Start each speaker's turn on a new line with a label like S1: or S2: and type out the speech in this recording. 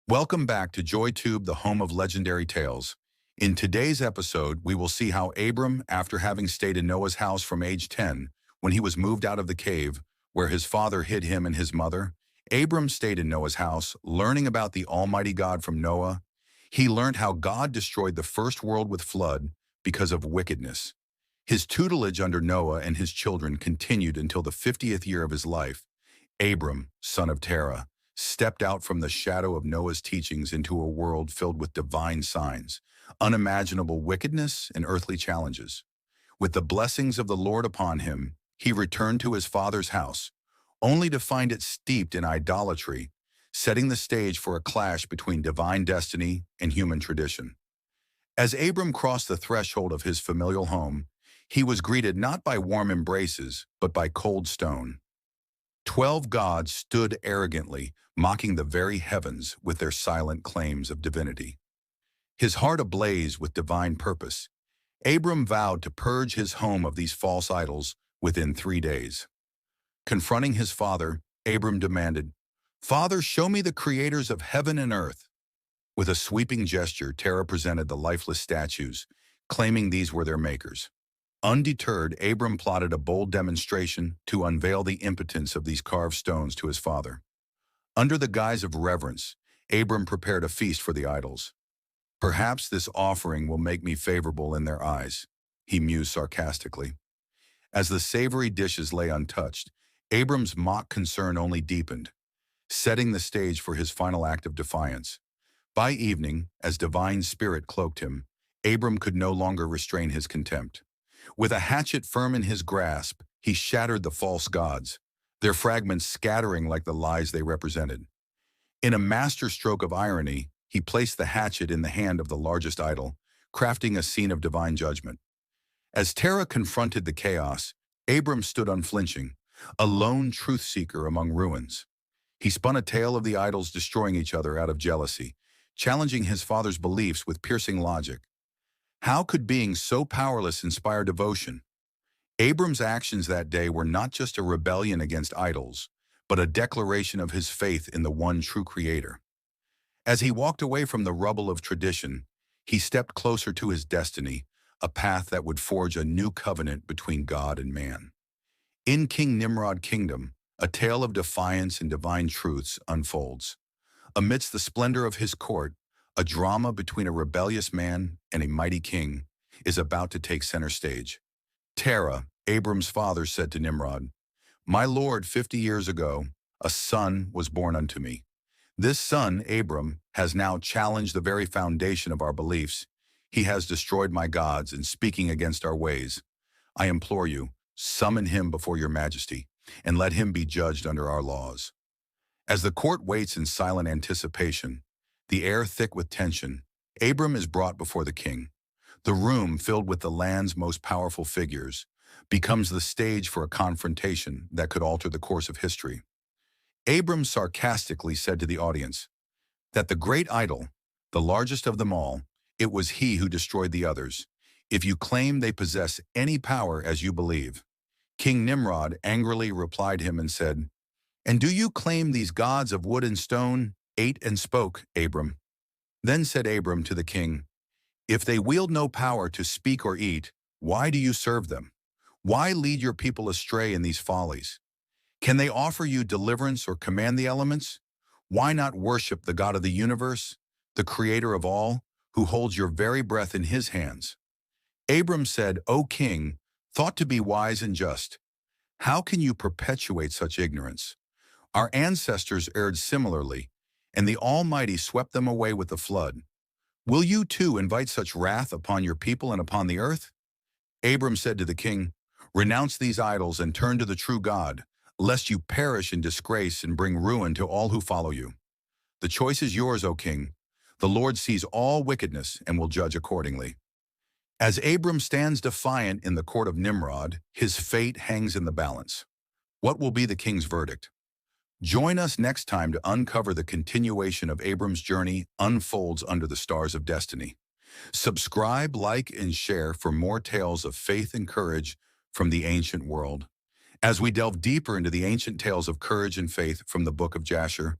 S1: Welcome back to JoyTube, the home of legendary tales. In today's episode, we will see how Abram, after having stayed in Noah's house from age 10, when he was moved out of the cave, where his father hid him and his mother, Abram stayed in Noah's house, learning about the Almighty God from Noah. He learned how God destroyed the first world with flood because of wickedness. His tutelage under Noah and his children continued until the 50th year of his life. Abram, son of Terah, stepped out from the shadow of Noah's teachings into a world filled with divine signs, unimaginable wickedness, and earthly challenges. With the blessings of the Lord upon him, he returned to his father's house, only to find it steeped in idolatry, setting the stage for a clash between divine destiny and human tradition. As Abram crossed the threshold of his familial home, he was greeted not by warm embraces, but by cold stone. 12 gods stood arrogantly, mocking the very heavens with their silent claims of divinity. His heart ablaze with divine purpose, Abram vowed to purge his home of these false idols within 3 days. Confronting his father, Abram demanded, "Father, show me the creators of heaven and earth." With a sweeping gesture, Terah presented the lifeless statues, claiming these were their makers. Undeterred, Abram plotted a bold demonstration to unveil the impotence of these carved stones to his father. Under the guise of reverence, Abram prepared a feast for the idols. "Perhaps this offering will make me favorable in their eyes," he mused sarcastically. As the savory dishes lay untouched, Abram's mock concern only deepened, setting the stage for his final act of defiance. By evening, as divine spirit cloaked him, Abram could no longer restrain his contempt. With a hatchet firm in his grasp, he shattered the false gods, their fragments scattering like the lies they represented. In a masterstroke of irony, he placed the hatchet in the hand of the largest idol, crafting a scene of divine judgment. As Terah confronted the chaos, Abram stood unflinching, a lone truth-seeker among ruins. He spun a tale of the idols destroying each other out of jealousy, challenging his father's beliefs with piercing logic. How could being so powerless inspire devotion? Abram's actions that day were not just a rebellion against idols, but a declaration of his faith in the one true Creator. As he walked away from the rubble of tradition, he stepped closer to his destiny, a path that would forge a new covenant between God and man. In King Nimrod's kingdom, a tale of defiance and divine truths unfolds. Amidst the splendor of his court, a drama between a rebellious man and a mighty king is about to take center stage. Terah, Abram's father, said to Nimrod, "My lord, 50 years ago, a son was born unto me. This son, Abram, has now challenged the very foundation of our beliefs. He has destroyed my gods and speaking against our ways. I implore you, summon him before your majesty, and let him be judged under our laws." As the court waits in silent anticipation, the air thick with tension, Abram is brought before the king. The room, filled with the land's most powerful figures, becomes the stage for a confrontation that could alter the course of history. Abram sarcastically said to the audience that the great idol, the largest of them all, it was he who destroyed the others. If you claim they possess any power as you believe. King Nimrod angrily replied him and said, "And do you claim these gods of wood and stone ate and spoke, Abram?" Then said Abram to the king, "If they wield no power to speak or eat, why do you serve them? Why lead your people astray in these follies? Can they offer you deliverance or command the elements? Why not worship the God of the universe, the creator of all, who holds your very breath in his hands?" Abram said, "O king, thought to be wise and just, how can you perpetuate such ignorance? Our ancestors erred similarly, and the Almighty swept them away with the flood. Will you too invite such wrath upon your people and upon the earth?" Abram said to the king, "Renounce these idols and turn to the true God, lest you perish in disgrace and bring ruin to all who follow you. The choice is yours, O king. The Lord sees all wickedness and will judge accordingly." As Abram stands defiant in the court of Nimrod, his fate hangs in the balance. What will be the king's verdict? Join us next time to uncover the continuation of Abram's journey unfolds under the stars of destiny. Subscribe, like, and share for more tales of faith and courage from the ancient world. As we delve deeper into the ancient tales of courage and faith from the Book of Jasher,